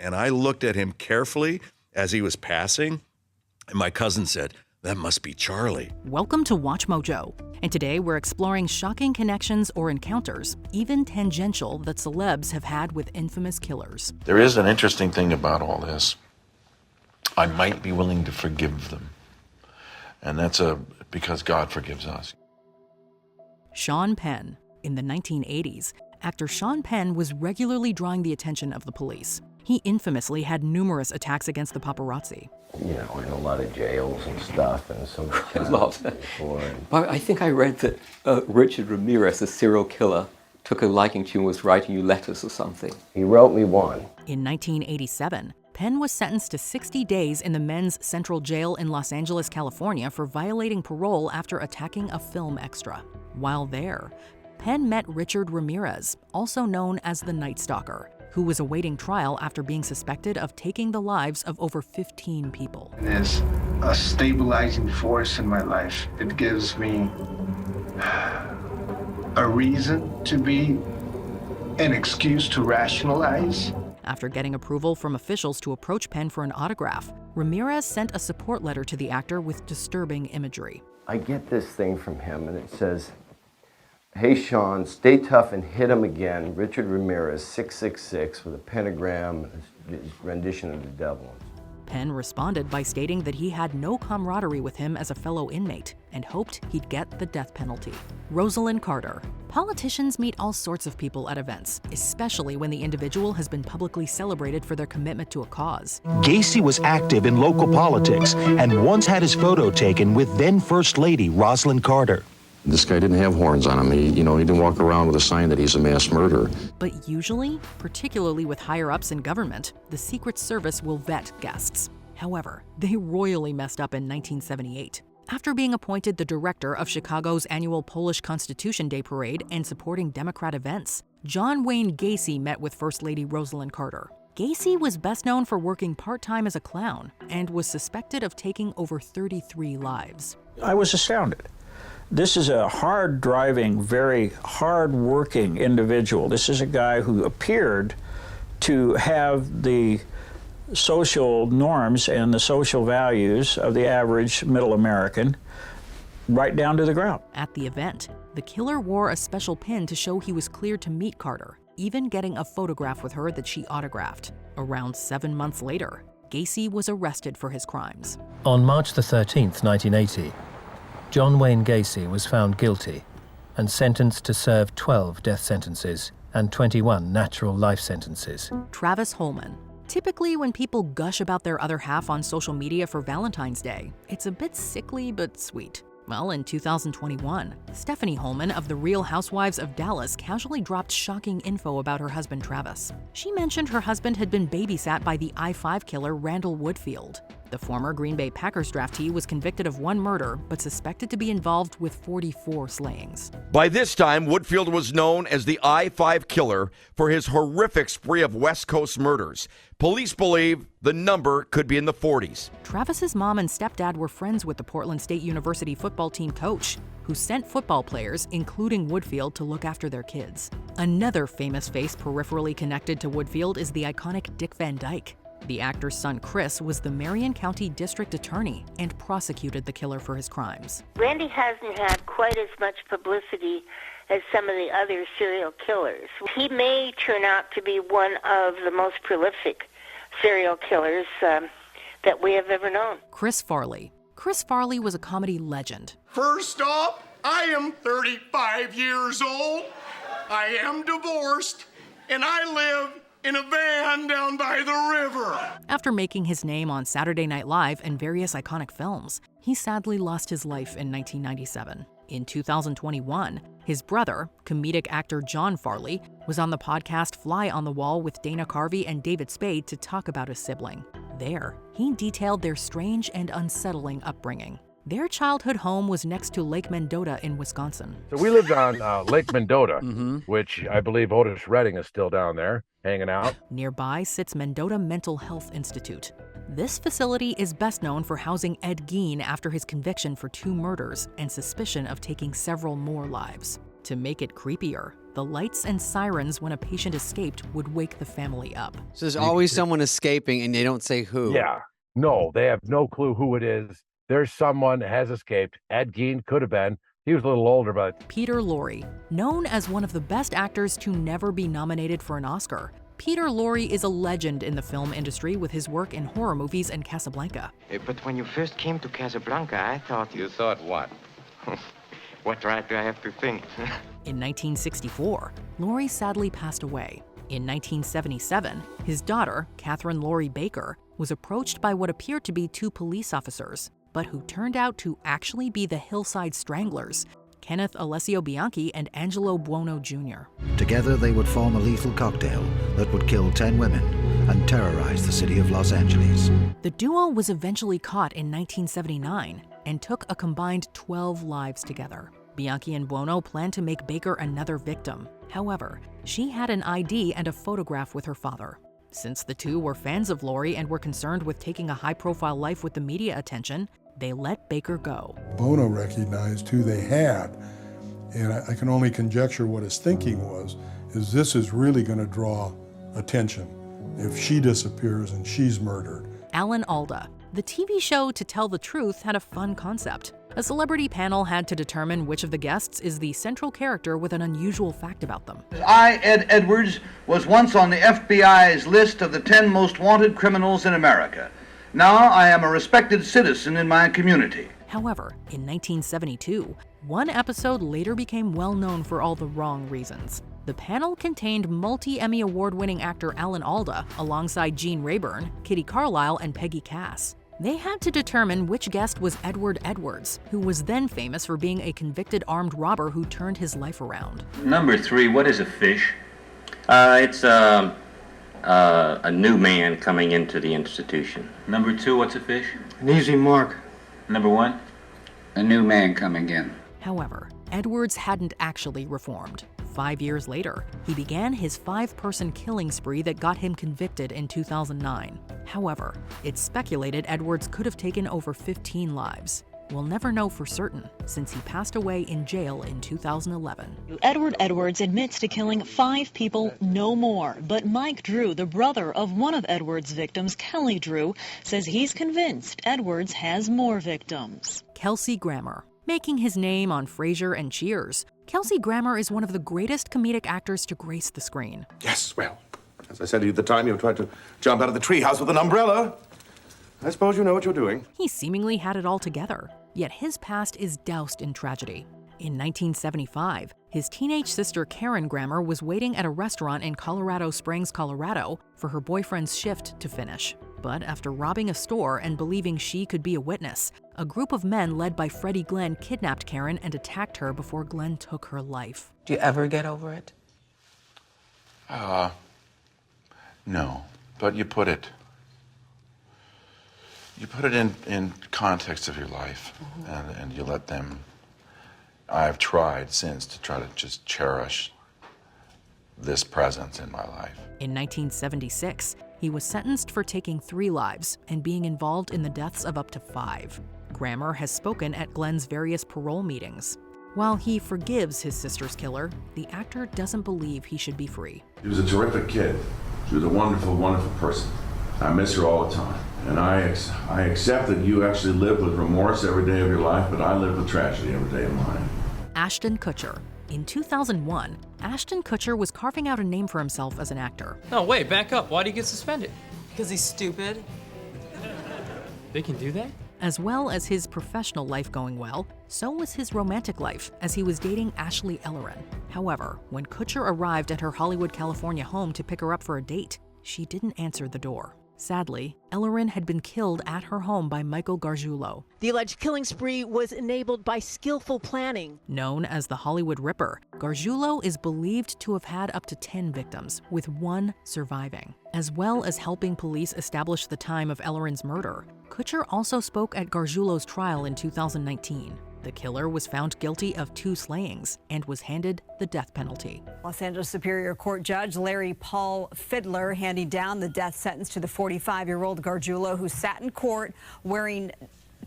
And I looked at him carefully as he was passing, and my cousin said, "That must be Charlie." Welcome to Watch Mojo, and today we're exploring shocking connections or encounters, even tangential, that celebs have had with infamous killers. There is an interesting thing about all this. I might be willing to forgive them, and that's because God forgives us. Shawn Penn. In the 1980s, actor Shawn Penn was regularly drawing the attention of the police. He infamously had numerous attacks against the paparazzi. You know, in a lot of jails and stuff, and some before. But I think I read that Richard Ramirez, a serial killer, took a liking to you and was writing you letters or something. He wrote me one. In 1987, Penn was sentenced to 60 days in the men's central jail in Los Angeles, California for violating parole after attacking a film extra. While there, Penn met Richard Ramirez, also known as the Night Stalker, who was awaiting trial after being suspected of taking the lives of over 15 people. It is a stabilizing force in my life. It gives me a reason to be, an excuse to rationalize. After getting approval from officials to approach Penn for an autograph, Ramirez sent a support letter to the actor with disturbing imagery. I get this thing from him, and it says, "Hey Sean, stay tough and hit him again. Richard Ramirez, 666, with a pentagram, rendition of the devil." Penn responded by stating that he had no camaraderie with him as a fellow inmate and hoped he'd get the death penalty. Rosalind Carter. Politicians meet all sorts of people at events, especially when the individual has been publicly celebrated for their commitment to a cause. Gacy was active in local politics and once had his photo taken with then First Lady Rosalind Carter. This guy didn't have horns on him. He didn't walk around with a sign that he's a mass murderer. But usually, particularly with higher-ups in government, the Secret Service will vet guests. However, they royally messed up in 1978. After being appointed the director of Chicago's annual Polish Constitution Day Parade and supporting Democrat events, John Wayne Gacy met with First Lady Rosalind Carter. Gacy was best known for working part-time as a clown and was suspected of taking over 33 lives. I was astounded. This is a hard-driving, very hard-working individual. This is a guy who appeared to have the social norms and the social values of the average middle American right down to the ground. At the event, the killer wore a special pin to show he was cleared to meet Carter, even getting a photograph with her that she autographed. Around 7 months later, Gacy was arrested for his crimes. On March the 13th, 1980, John Wayne Gacy was found guilty and sentenced to serve 12 death sentences and 21 natural life sentences. Travis Holman. Typically, when people gush about their other half on social media for Valentine's Day, it's a bit sickly but sweet. Well, in 2021, Stephanie Holman of The Real Housewives of Dallas casually dropped shocking info about her husband Travis. She mentioned her husband had been babysat by the I-5 killer Randall Woodfield. The former Green Bay Packers draftee was convicted of 1 murder, but suspected to be involved with 44 slayings. By this time, Woodfield was known as the I-5 killer for his horrific spree of West Coast murders. Police believe the number could be in the 40s. Travis's mom and stepdad were friends with the Portland State University football team coach, who sent football players, including Woodfield, to look after their kids. Another famous face peripherally connected to Woodfield is the iconic Dick Van Dyke. The actor's son, Chris, was the Marion County District Attorney and prosecuted the killer for his crimes. Randy hasn't had quite as much publicity as some of the other serial killers. He may turn out to be one of the most prolific serial killers that we have ever known. Chris Farley. Chris Farley was a comedy legend. First off, I am 35 years old, I am divorced, and I live in a van down by the river. After making his name on Saturday Night Live and various iconic films, he sadly lost his life in 1997. In 2021, his brother, comedic actor John Farley, was on the podcast Fly on the Wall with Dana Carvey and David Spade to talk about his sibling. There, he detailed their strange and unsettling upbringing. Their childhood home was next to Lake Mendota in Wisconsin. So we lived on Lake Mendota, which I believe Otis Redding is still down there hanging out. Nearby sits Mendota Mental Health Institute. This facility is best known for housing Ed Gein after his conviction for 2 murders and suspicion of taking several more lives. To make it creepier, The lights and sirens when a patient escaped would wake the family up. So there's always someone escaping, and they don't say who. Yeah. No, they have no clue who it is. There's someone that has escaped. Ed Gein could have been. He was a little older, but... Peter Lorre, known as one of the best actors to never be nominated for an Oscar. Peter Lorre is a legend in the film industry with his work in horror movies and Casablanca. But when you first came to Casablanca, I thought... You thought what? What right do I have to think? In 1964, Lorre sadly passed away. In 1977, his daughter, Catherine Lorre Baker, was approached by what appeared to be two police officers, but who turned out to actually be the Hillside Stranglers, Kenneth Alessio Bianchi and Angelo Buono Jr. Together they would form a lethal cocktail that would kill 10 women and terrorize the city of Los Angeles. The duo was eventually caught in 1979 and took a combined 12 lives together. Bianchi and Buono planned to make Baker another victim. However, she had an ID and a photograph with her father. Since the two were fans of Lorre and were concerned with taking a high-profile life with the media attention, they let Baker go. Buono recognized who they had, and I can only conjecture what his thinking was, is this is really going to draw attention if she disappears and she's murdered. Alan Alda. The TV show To Tell the Truth had a fun concept. A celebrity panel had to determine which of the guests is the central character with an unusual fact about them. I, Ed Edwards, was once on the FBI's list of the 10 most wanted criminals in America. Now I am a respected citizen in my community. However, in 1972, one episode later became well known for all the wrong reasons. The panel contained multi-Emmy award-winning actor Alan Alda alongside Gene Rayburn, Kitty Carlisle, and Peggy Cass. They had to determine which guest was Edward Edwards, who was then famous for being a convicted armed robber who turned his life around. Number 3, what is a fish? It's a new man coming into the institution. Number 2, what's a fish? An easy mark. Number 1? A new man coming in. However, Edwards hadn't actually reformed. 5 years later, he began his 5-person killing spree that got him convicted in 2009. However, it's speculated Edwards could have taken over 15 lives. We'll never know for certain, since he passed away in jail in 2011. Edward Edwards admits to killing 5 people, no more. But Mike Drew, the brother of one of Edwards' victims, Kelly Drew, says he's convinced Edwards has more victims. Kelsey Grammer. Making his name on Frasier and Cheers, Kelsey Grammer is one of the greatest comedic actors to grace the screen. Yes, well, as I said to you at the time, you tried to jump out of the treehouse with an umbrella. I suppose you know what you're doing. He seemingly had it all together, yet his past is doused in tragedy. In 1975, his teenage sister Karen Grammer was waiting at a restaurant in Colorado Springs, Colorado, for her boyfriend's shift to finish. But after robbing a store and believing she could be a witness, a group of men led by Freddy Glenn kidnapped Karen and attacked her before Glenn took her life. Do you ever get over it? No, but you put it in context of your life, and you let them. I've tried since to try to just cherish this presence in my life. In 1976, he was sentenced for taking 3 lives and being involved in the deaths of up to 5. Grammer has spoken at Glenn's various parole meetings. While he forgives his sister's killer, the actor doesn't believe he should be free. She was a terrific kid. She was a wonderful, wonderful person. I miss her all the time. And I accept that you actually live with remorse every day of your life, but I live with tragedy every day of mine. Ashton Kutcher. In 2001, Ashton Kutcher was carving out a name for himself as an actor. No, wait, back up. Why'd he get suspended? Because he's stupid. They can do that? As well as his professional life going well, so was his romantic life, as he was dating Ashley Ellerin. However, when Kutcher arrived at her Hollywood, California home to pick her up for a date, she didn't answer the door. Sadly, Ellerin had been killed at her home by Michael Gargiulo. The alleged killing spree was enabled by skillful planning. Known as the Hollywood Ripper, Gargiulo is believed to have had up to 10 victims, with 1 surviving. As well as helping police establish the time of Ellerin's murder, Kutcher also spoke at Gargiulo's trial in 2019. The killer was found guilty of 2 slayings and was handed the death penalty. Los Angeles Superior Court Judge Larry Paul Fidler handing down the death sentence to the 45-year-old Gargiulo, who sat in court wearing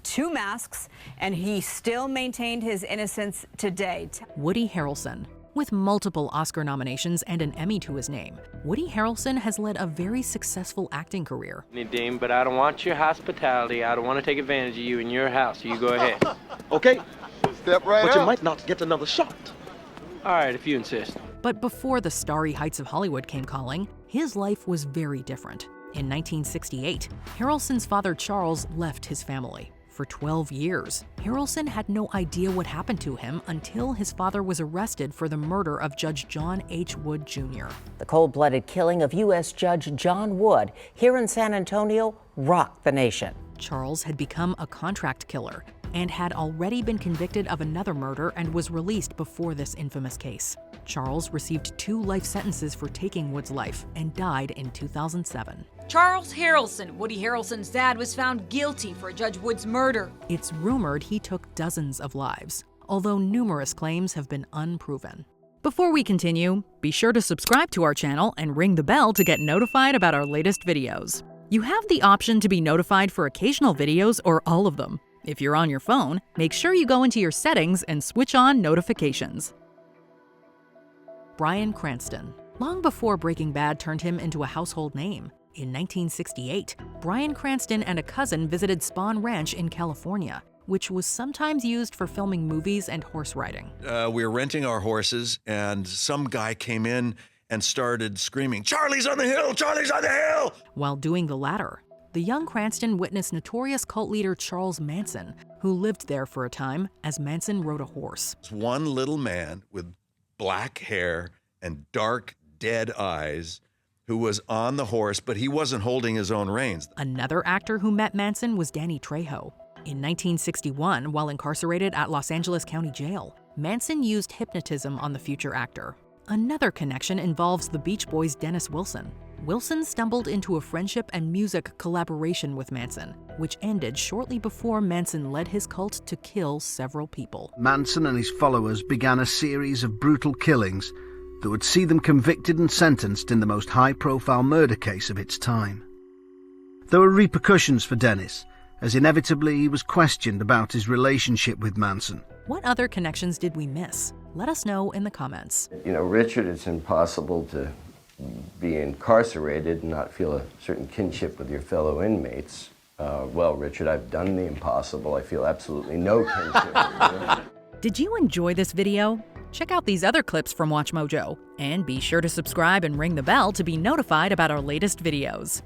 2 masks, and he still maintained his innocence to date. Woody Harrelson. With multiple Oscar nominations and an Emmy to his name, Woody Harrelson has led a very successful acting career. Dean, but I don't want your hospitality. I don't want to take advantage of you in your house. You go ahead. Okay, step right But up. you might not get another shot. All right, if you insist. But before the starry heights of Hollywood came calling, his life was very different. In 1968, Harrelson's father Charles left his family. For 12 years, Harrelson had no idea what happened to him until his father was arrested for the murder of Judge John H. Wood Jr. The cold-blooded killing of U.S. Judge John Wood here in San Antonio rocked the nation. Charles had become a contract killer and had already been convicted of another murder and was released before this infamous case. Charles received 2 life sentences for taking Wood's life and died in 2007. Charles Harrelson, Woody Harrelson's dad, was found guilty for Judge Wood's murder. It's rumored he took dozens of lives, although numerous claims have been unproven. Before we continue, be sure to subscribe to our channel and ring the bell to get notified about our latest videos. You have the option to be notified for occasional videos or all of them. If you're on your phone, make sure you go into your settings and switch on notifications. Bryan Cranston. Long before Breaking Bad turned him into a household name, in 1968, Bryan Cranston and a cousin visited Spahn Ranch in California, which was sometimes used for filming movies and horse riding. We were renting our horses, and some guy came in and started screaming, "Charlie's on the hill! Charlie's on the hill!" While doing the latter, the young Cranston witnessed notorious cult leader Charles Manson, who lived there for a time as Manson rode a horse. One little man with black hair and dark, dead eyes who was on the horse, but he wasn't holding his own reins. Another actor who met Manson was Danny Trejo. In 1961, while incarcerated at Los Angeles County Jail, Manson used hypnotism on the future actor. Another connection involves the Beach Boys' Dennis Wilson. Wilson stumbled into a friendship and music collaboration with Manson, which ended shortly before Manson led his cult to kill several people. Manson and his followers began a series of brutal killings that would see them convicted and sentenced in the most high-profile murder case of its time. There were repercussions for Dennis, as inevitably he was questioned about his relationship with Manson. What other connections did we miss? Let us know in the comments. You know, Richard, it's impossible to be incarcerated and not feel a certain kinship with your fellow inmates. Well, Richard, I've done the impossible. I feel absolutely no kinship with you. Did you enjoy this video? Check out these other clips from WatchMojo, and be sure to subscribe and ring the bell to be notified about our latest videos.